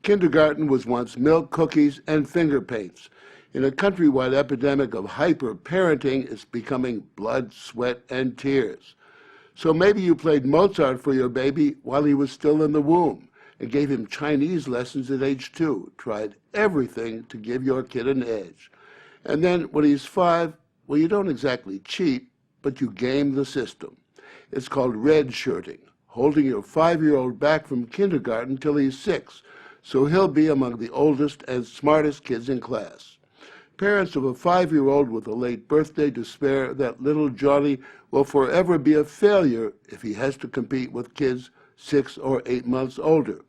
Kindergarten was once milk, cookies, and finger paints. In a countrywide epidemic of hyper-parenting, it's becoming blood, sweat, and tears. So maybe you played Mozart for your baby while he was still in the womb and gave him Chinese lessons at age 2, tried everything to give your kid an edge. And then when he's 5, well, you don't exactly cheat, but you game the system. It's called redshirting, holding your 5-year-old back from kindergarten till he's 6, so he'll be among the oldest and smartest kids in class. Parents of a 5-year-old with a late birthday despair that little Johnny will forever be a failure if he has to compete with kids 6 or 8 months older.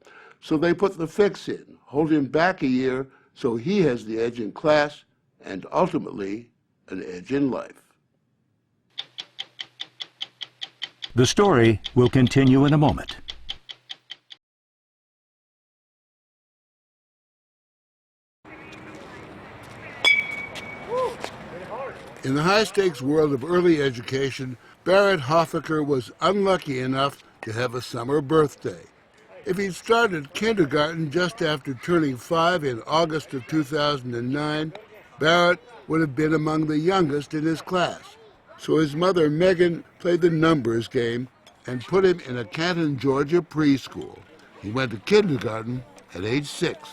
So they put the fix in, hold him back a year so he has the edge in class and ultimately an edge in life. The story will continue in a moment. In the high-stakes world of early education, Barrett Hoffaker was unlucky enough to have a summer birthday. If he'd started kindergarten just after turning 5 in August of 2009, Barrett would have been among the youngest in his class. So his mother, Megan, played the numbers game and put him in a Canton, Georgia preschool. He went to kindergarten at age 6.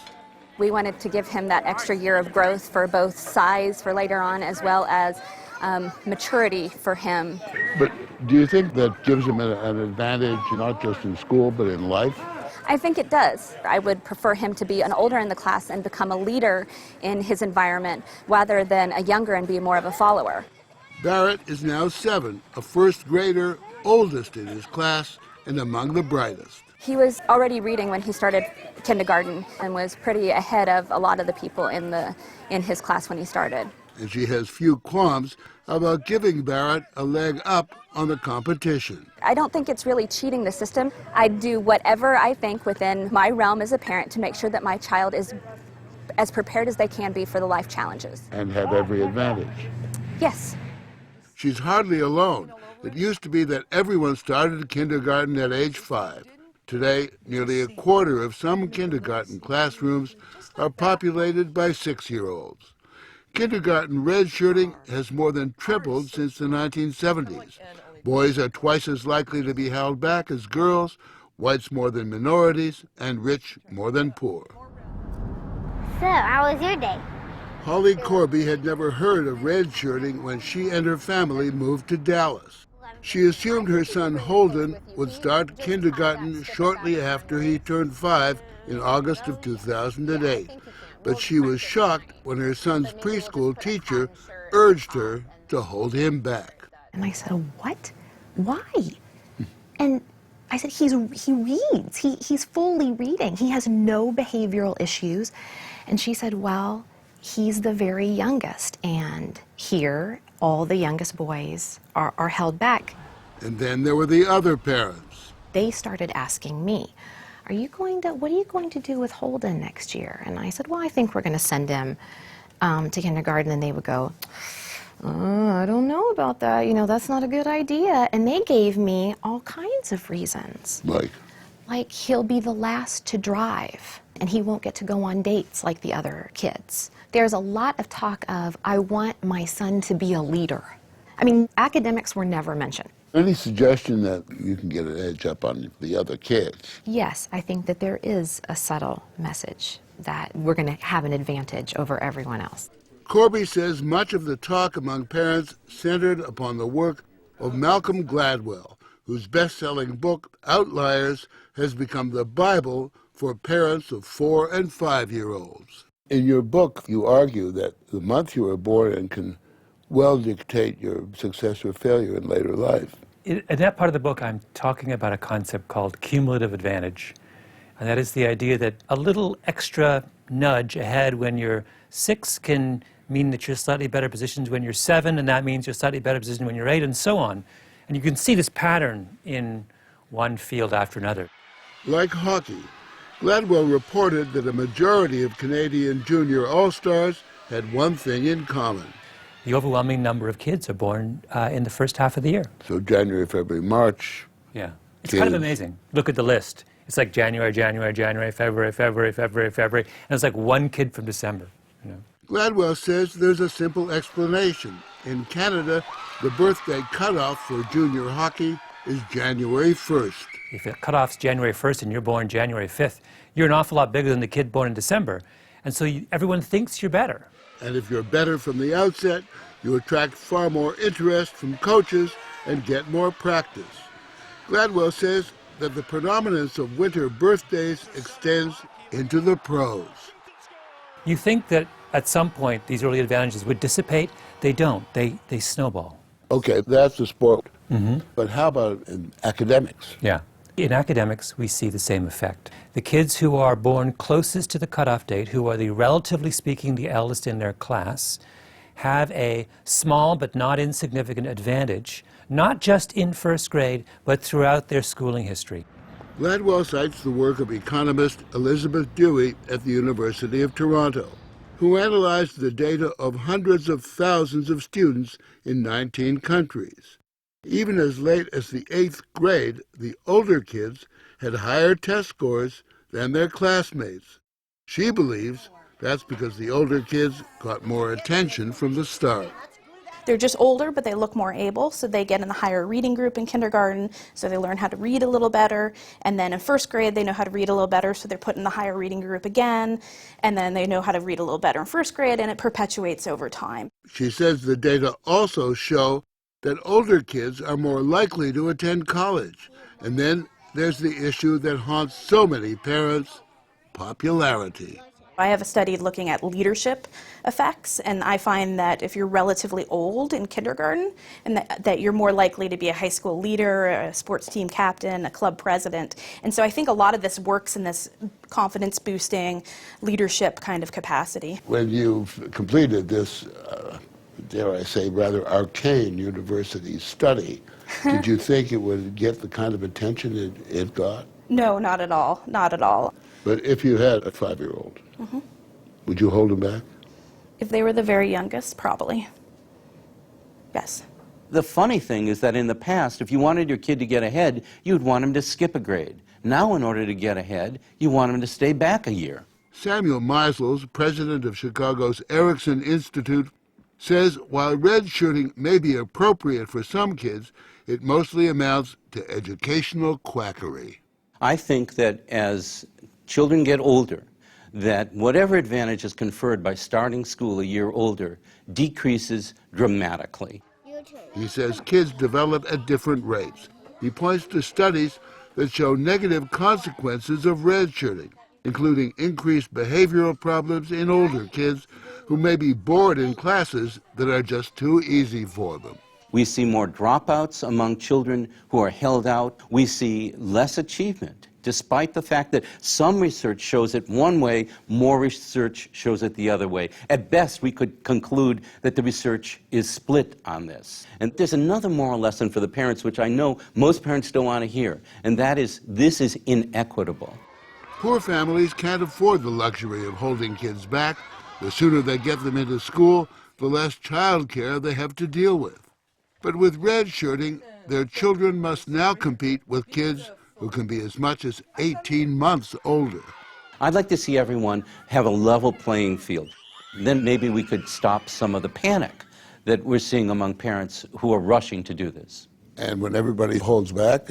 We wanted to give him that extra year of growth for both size for later on as well as maturity for him. But do you think that gives him an advantage, not just in school, but in life? I think it does. I would prefer him to be an older in the class and become a leader in his environment rather than a younger and be more of a follower. Barrett is now 7, a first grader, oldest in his class and among the brightest. He was already reading when he started kindergarten and was pretty ahead of a lot of the people in his class when he started. And she has few qualms about giving Barrett a leg up on the competition. I don't think it's really cheating the system. I do whatever I think within my realm as a parent to make sure that my child is as prepared as they can be for the life challenges. And have every advantage. Yes. She's hardly alone. It used to be that everyone started kindergarten at age 5. Today, nearly a quarter of some kindergarten classrooms are populated by 6-year-olds. Kindergarten redshirting has more than tripled since the 1970s. Boys are twice as likely to be held back as girls, whites more than minorities, and rich more than poor. So, how was your day? Holly Corby had never heard of redshirting when she and her family moved to Dallas. She assumed her son Holden would start kindergarten shortly after he turned 5 in August of 2008. But she was shocked when her son's preschool teacher urged her to hold him back. And I said, what? Why? And I said, he reads. He's fully reading. He has no behavioral issues. And she said, well, he's the very youngest. And here, all the youngest boys are held back. And then there were the other parents. They started asking me, what are you going to do with Holden next year? And I said, well, I think we're going to send him to kindergarten. And they would go, I don't know about that. That's not a good idea. And they gave me all kinds of reasons. Like he'll be the last to drive and he won't get to go on dates like the other kids. There's a lot of talk of, I want my son to be a leader. I mean, academics were never mentioned. Any suggestion that you can get an edge up on the other kids? Yes, I think that there is a subtle message that we're going to have an advantage over everyone else. Corby says much of the talk among parents centered upon the work of Malcolm Gladwell, whose best-selling book, Outliers, has become the Bible for parents of 4- and 5-year-olds. In your book, you argue that the month you were born in can well dictate your success or failure in later life. In that part of the book, I'm talking about a concept called cumulative advantage. And that is the idea that a little extra nudge ahead when you're 6 can mean that you're slightly better positioned when you're 7, and that means you're slightly better positioned when you're 8, and so on. And you can see this pattern in one field after another. Like hockey, Gladwell reported that a majority of Canadian junior all-stars had one thing in common. The overwhelming number of kids are born in the first half of the year. So January, February, March. Yeah. It's kind of amazing. Look at the list. It's like January, January, January, February, February, February, February, and it's like one kid from December. You know. Gladwell says there's a simple explanation. In Canada, the birthday cutoff for junior hockey is January 1st. If the cutoff's January 1st and you're born January 5th, you're an awful lot bigger than the kid born in December. And so everyone thinks you're better. And if you're better from the outset, you attract far more interest from coaches and get more practice. Gladwell says that the predominance of winter birthdays extends into the pros. You think that at some point these early advantages would dissipate. They don't. They snowball. Okay, that's the sport. But how about in academics? Yeah. In academics, we see the same effect. The kids who are born closest to the cutoff date, who are relatively speaking, the eldest in their class, have a small but not insignificant advantage, not just in first grade, but throughout their schooling history. Gladwell cites the work of economist Elizabeth Dewey at the University of Toronto, who analyzed the data of hundreds of thousands of students in 19 countries. Even as late as the 8th grade, the older kids had higher test scores than their classmates. She believes that's because the older kids got more attention from the start. They're just older, but they look more able, so they get in the higher reading group in kindergarten, so they learn how to read a little better. And then in first grade, they know how to read a little better, so they're put in the higher reading group again. And then they know how to read a little better in first grade, and it perpetuates over time. She says the data also show that older kids are more likely to attend college. And then there's the issue that haunts so many parents, popularity. I have a study looking at leadership effects, and I find that if you're relatively old in kindergarten, and that you're more likely to be a high school leader, a sports team captain, a club president. And so I think a lot of this works in this confidence-boosting leadership kind of capacity. When you've completed this, dare I say, rather arcane university study, did you think it would get the kind of attention it got? No, not at all, not at all. But if you had a 5-year-old, would you hold him back? If they were the very youngest, probably. Yes. The funny thing is that in the past, if you wanted your kid to get ahead, you'd want him to skip a grade. Now, in order to get ahead, you want him to stay back a year. Samuel Meisels, president of Chicago's Erickson Institute, says while redshirting may be appropriate for some kids, it mostly amounts to educational quackery. I think that as children get older, that whatever advantage is conferred by starting school a year older decreases dramatically. He says kids develop at different rates. He points to studies that show negative consequences of redshirting, including increased behavioral problems in older kids who may be bored in classes that are just too easy for them. We see more dropouts among children who are held out. We see less achievement, despite the fact that some research shows it one way, more research shows it the other way. At best, we could conclude that the research is split on this. And there's another moral lesson for the parents, which I know most parents don't want to hear, and that is, this is inequitable. Poor families can't afford the luxury of holding kids back. The sooner they get them into school, the less child care they have to deal with. But with redshirting, their children must now compete with kids who can be as much as 18 months older. I'd like to see everyone have a level playing field. Then maybe we could stop some of the panic that we're seeing among parents who are rushing to do this. And when everybody holds back,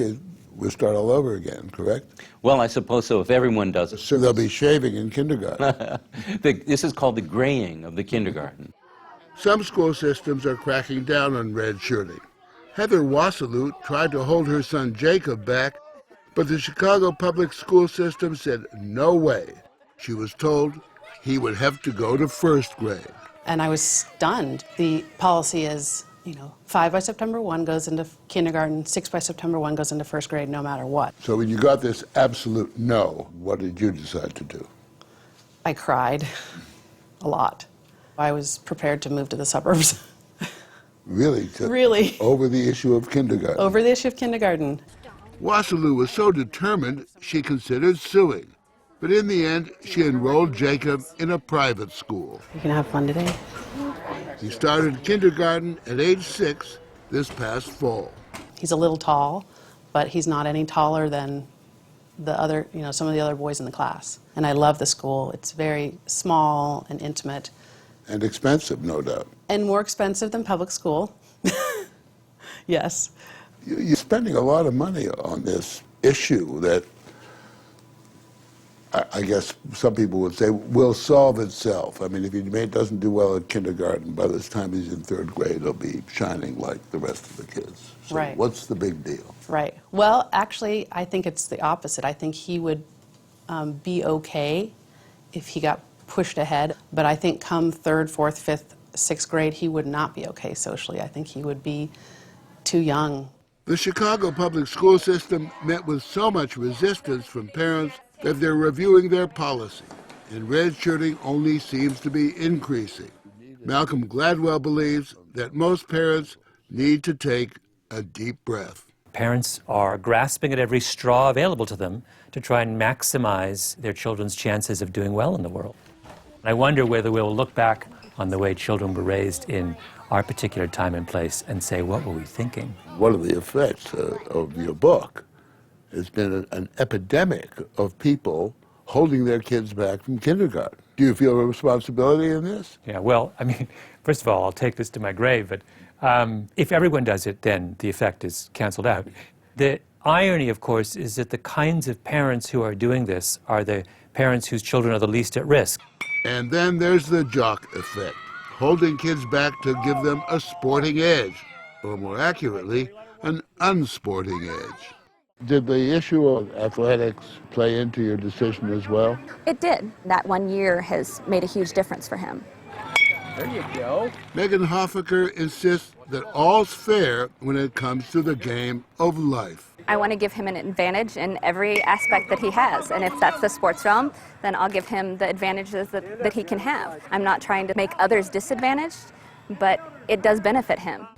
we'll start all over again, correct? Well, I suppose so, if everyone does it. So they'll be shaving in kindergarten. This is called the graying of the kindergarten. Some school systems are cracking down on redshirting. Heather Wassilou tried to hold her son Jacob back, but the Chicago public school system said no way. She was told he would have to go to first grade. And I was stunned. The policy is, 5 by September 1 goes into kindergarten, 6 by September 1 goes into first grade, no matter what. So when you got this absolute no, what did you decide to do? I cried a lot. I was prepared to move to the suburbs. Really? Really. Over the issue of kindergarten? Over the issue of kindergarten. Wassilou was so determined she considered suing. But in the end, she enrolled Jacob in a private school. You can have fun today. He started kindergarten at age 6 this past fall. He's a little tall, but he's not any taller than the other, some of the other boys in the class. And I love the school. It's very small and intimate. And expensive, no doubt. And more expensive than public school. Yes. You're spending a lot of money on this issue that I guess some people would say will solve itself. I mean, if he doesn't do well in kindergarten, by the time he's in third grade, he'll be shining like the rest of the kids. So Right. What's the big deal? Right. Well, actually, I think it's the opposite. I think he would be okay if he got pushed ahead. But I think come third, fourth, fifth, sixth grade, he would not be okay socially. I think he would be too young. The Chicago public school system met with so much resistance from parents that they're reviewing their policy, and redshirting only seems to be increasing. Malcolm Gladwell believes that most parents need to take a deep breath. Parents are grasping at every straw available to them to try and maximize their children's chances of doing well in the world. I wonder whether we'll look back on the way children were raised in our particular time and place and say, what were we thinking? One of the effects of your book has been an epidemic of people holding their kids back from kindergarten. Do you feel a responsibility in this? Yeah, well, first of all, I'll take this to my grave, but if everyone does it, then the effect is canceled out. The irony, of course, is that the kinds of parents who are doing this are the parents whose children are the least at risk. And then there's the jock effect, holding kids back to give them a sporting edge, or more accurately, an unsporting edge. Did the issue of athletics play into your decision as well? It did. That 1 year has made a huge difference for him. There you go. Megan Hoffaker insists that all's fair when it comes to the game of life. I want to give him an advantage in every aspect that he has, and if that's the sports realm, then I'll give him the advantages that he can have. I'm not trying to make others disadvantaged, but it does benefit him.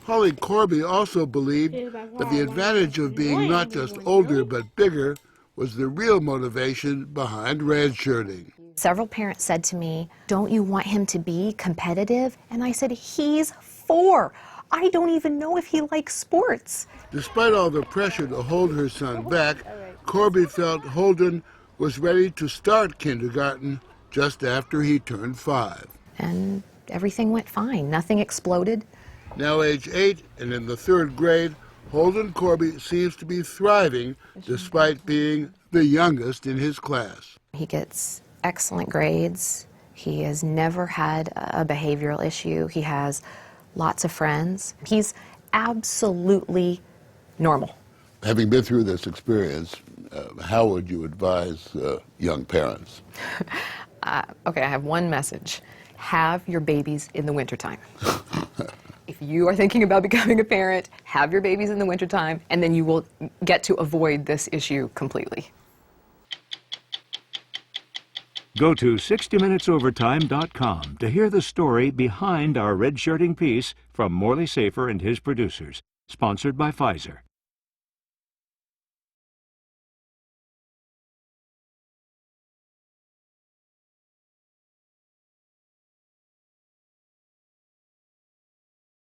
Holly Corby also believed that the advantage of being not just older but bigger was the real motivation behind redshirting. Several parents said to me, don't you want him to be competitive? And I said, he's 4. I don't even know if he likes sports. Despite all the pressure to hold her son back, Corby felt Holden was ready to start kindergarten just after he turned 5. And everything went fine. Nothing exploded. Now age 8 and in the 3rd grade, Holden Corby seems to be thriving despite being the youngest in his class. He gets excellent grades. He has never had a behavioral issue. He has lots of friends. He's absolutely normal. Having been through this experience, how would you advise young parents? Okay, I have one message. Have your babies in the wintertime. If you are thinking about becoming a parent, have your babies in the wintertime, and then you will get to avoid this issue completely. Go to 60minutesovertime.com to hear the story behind our redshirting piece from Morley Safer and his producers, sponsored by Pfizer.